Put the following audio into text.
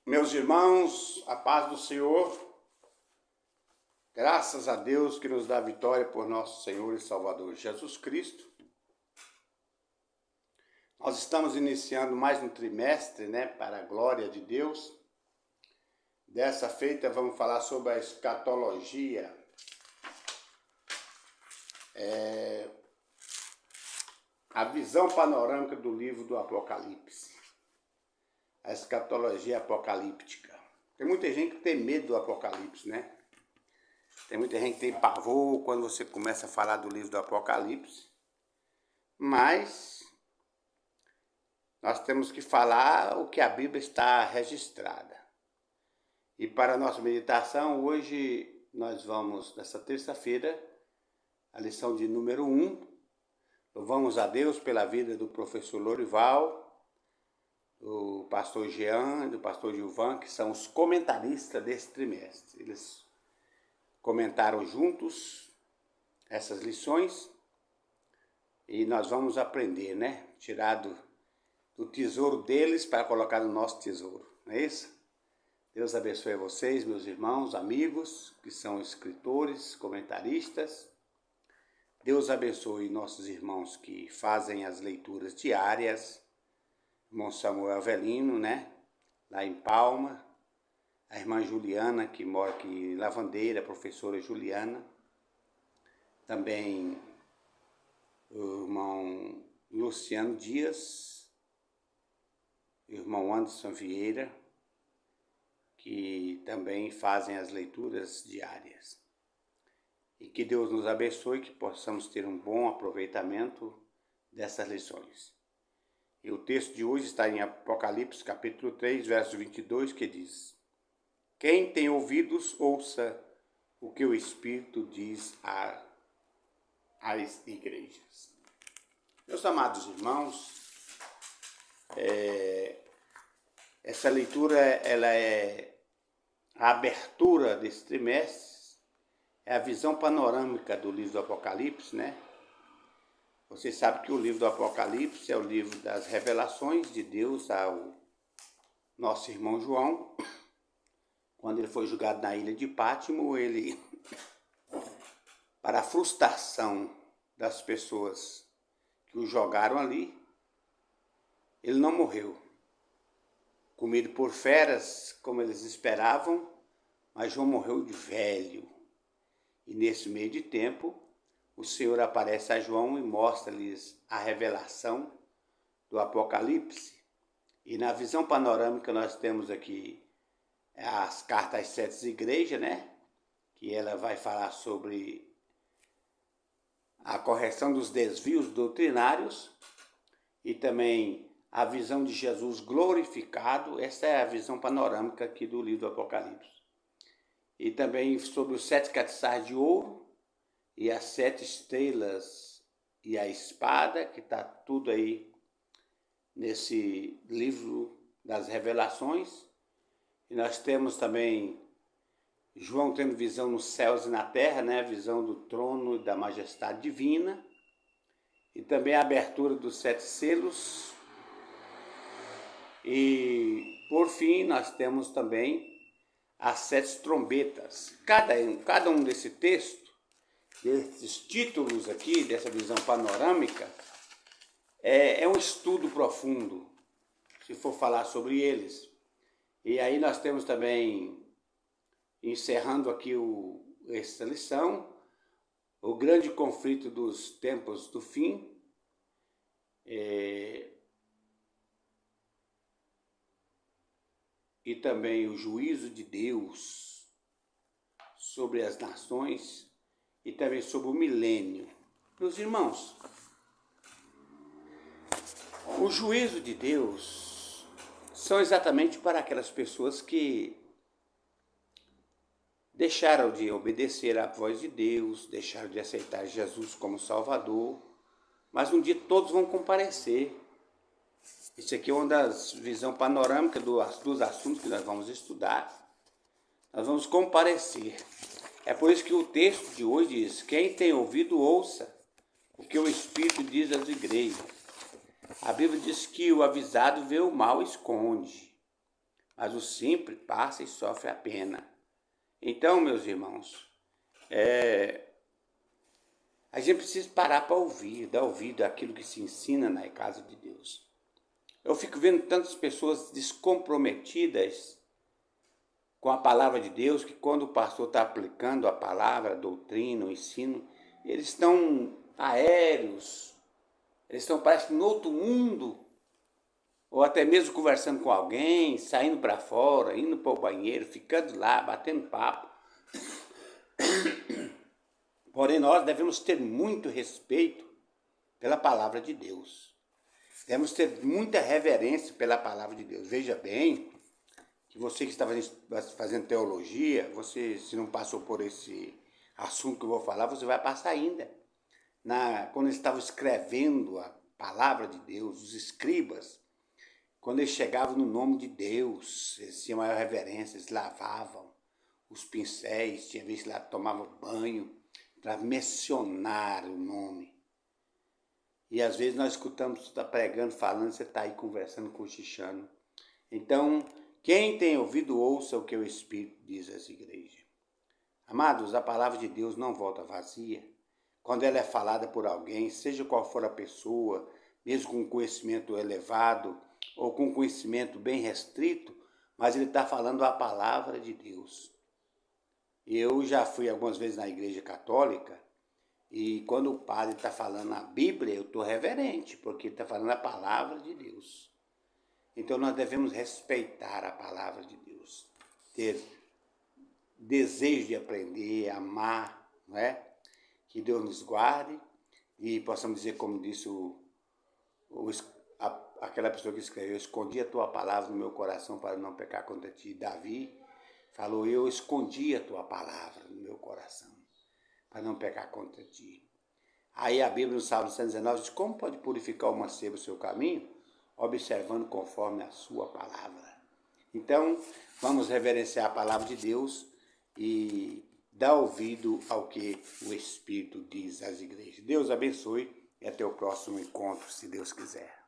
Meus irmãos, a paz do Senhor, graças a Deus que nos dá vitória por nosso Senhor e Salvador Jesus Cristo. Nós estamos iniciando mais um trimestre, para a glória de Deus. Dessa feita vamos falar sobre a escatologia. A visão panorâmica do livro do Apocalipse. A escatologia apocalíptica. Tem muita gente que tem medo do Apocalipse, Tem muita gente que tem pavor quando você começa a falar do livro do Apocalipse. Mas nós temos que falar o que a Bíblia está registrada. E para a nossa meditação, hoje nós vamos, nessa terça-feira, a lição de número 1. Louvamos a Deus pela vida do professor Lorival, do pastor Jean e do pastor Gilvan, que são os comentaristas desse trimestre. Eles comentaram juntos essas lições e nós vamos aprender, Tirar do tesouro deles para colocar no nosso tesouro, não é isso? Deus abençoe vocês, meus irmãos, amigos, que são escritores, comentaristas. Deus abençoe nossos irmãos que fazem as leituras diárias. Irmão Samuel Avelino, lá em Palma, a irmã Juliana, que mora aqui em Lavandeira, a professora Juliana, também o irmão Luciano Dias, o irmão Anderson Vieira, que também fazem as leituras diárias. E que Deus nos abençoe, que possamos ter um bom aproveitamento dessas lições. E o texto de hoje está em Apocalipse, capítulo 3, verso 22, que diz: Quem tem ouvidos, ouça o que o Espírito diz às igrejas. Meus amados irmãos, essa leitura, ela é a abertura desse trimestre, é a visão panorâmica do livro do Apocalipse, Você sabe que o livro do Apocalipse é o livro das revelações de Deus ao nosso irmão João. Quando ele foi julgado na ilha de Pátimo, para a frustração das pessoas que o jogaram ali, ele não morreu. Comido por feras, como eles esperavam, mas João morreu de velho. E nesse meio de tempo, o Senhor aparece a João e mostra-lhes a revelação do Apocalipse. E na visão panorâmica nós temos aqui as cartas às 7 igrejas, Que ela vai falar sobre a correção dos desvios doutrinários e também a visão de Jesus glorificado. Essa é a visão panorâmica aqui do livro do Apocalipse. E também sobre os 7 castiçais de ouro, e as 7 estrelas e a espada, que está tudo aí nesse livro das revelações. E nós temos também João tendo visão nos céus e na terra, visão do trono e da majestade divina. E também a abertura dos 7 selos. E por fim nós temos também as 7 trombetas. Cada um desse texto, desses títulos aqui, dessa visão panorâmica, é um estudo profundo, se for falar sobre eles. E aí nós temos também, encerrando aqui essa lição, o grande conflito dos tempos do fim, e também o juízo de Deus sobre as nações, e também sobre o milênio. Meus irmãos, o juízo de Deus são exatamente para aquelas pessoas que deixaram de obedecer à voz de Deus, deixaram de aceitar Jesus como Salvador, mas um dia todos vão comparecer Isso aqui é uma das visões panorâmicas dos assuntos que nós vamos estudar. Nós vamos comparecer. É por isso que o texto de hoje diz: quem tem ouvido, ouça o que o Espírito diz às igrejas. A Bíblia diz que o avisado vê o mal e esconde, mas o simples passa e sofre a pena. Então, meus irmãos, a gente precisa parar para ouvir, dar ouvido àquilo que se ensina na casa de Deus. Eu fico vendo tantas pessoas descomprometidas com a palavra de Deus, que quando o pastor está aplicando a palavra, a doutrina, o ensino, eles estão aéreos, eles estão, parece que, em outro mundo, ou até mesmo conversando com alguém, saindo para fora, indo para o banheiro, ficando lá, batendo papo. Porém, nós devemos ter muito respeito pela palavra de Deus. Devemos ter muita reverência pela palavra de Deus. Veja bem que você que está fazendo teologia, você, se não passou por esse assunto que eu vou falar, você vai passar ainda. Quando eles estavam escrevendo a palavra de Deus, os escribas, quando eles chegavam no nome de Deus, eles tinham maior reverência, eles lavavam os pincéis, tinha vezes que lá tomavam banho para mencionar o nome. E às vezes nós escutamos, você está pregando, falando, você está aí conversando, cochichando. Então, quem tem ouvido, ouça o que o Espírito diz às igrejas. Amados, a palavra de Deus não volta vazia. Quando ela é falada por alguém, seja qual for a pessoa, mesmo com conhecimento elevado ou com conhecimento bem restrito, mas ele está falando a palavra de Deus. Eu já fui algumas vezes na igreja católica e quando o padre está falando a Bíblia, eu estou reverente, porque ele está falando a palavra de Deus. Então nós devemos respeitar a palavra de Deus, ter desejo de aprender, amar, não é? Que Deus nos guarde e possamos dizer, como disse aquela pessoa que escreveu: escondi a tua palavra no meu coração para não pecar contra ti. Davi falou: eu escondi a tua palavra no meu coração para não pecar contra ti. Aí a Bíblia no Salmo 119 diz: como pode purificar o mancebo o seu caminho? Observando conforme a sua palavra. Então, vamos reverenciar a palavra de Deus e dar ouvido ao que o Espírito diz às igrejas. Deus abençoe e até o próximo encontro, se Deus quiser.